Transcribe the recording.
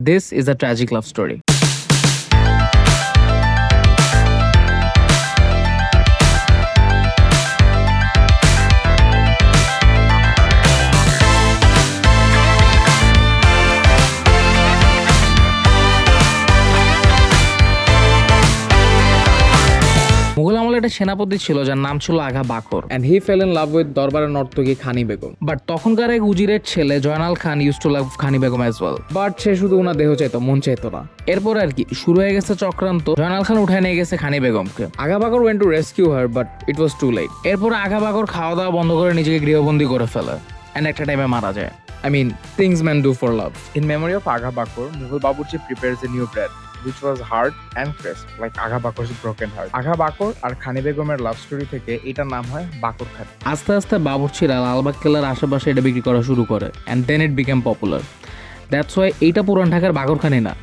This is a tragic love story. Mughal আমলে একটা সেনাপতি ছিল যার নাম ছিল আগা বাকর and he fell in love with দরবারের নর্তকী খানি বেগম। বাট তখনকার এক উজিরের ছেলে জয়নাল খান ইউজ টু লাভ খানি বেগম অ্যাজ ওয়েল। বাট সে শুধু ওনার দেহ চাইতো, মন চাইতো না। এরপর আর কি শুরু হয়ে গেছে চক্রান্ত। জয়নাল খান উঠায় নিয়ে গেছে খানি বেগমকে। আগা বাকর went to rescue her but it was too late. এরপর আগা বাকর খাওয়া দাওয়া বন্ধ করে নিজেকে গৃহবন্দী করে ফেলে এন্ড একটা টাইমে মারা যায়। I mean, things men do for love. In memory of Agha Bakor, Mughal Baburchi prepares a new bread, which was hard and crisp, like Agha Bakor's broken heart. Agha Bakor আর খানি বেগমের love story থেকে এটার নাম হয় বাকর খানি। আস্তে আস্তে বাবুর্চিরা লালবাগ কেল্লার আশেপাশে এটা বিক্রি করা শুরু করে and then it became popular. That's why এইটা পুরান ঢাকার বাকরখানি না,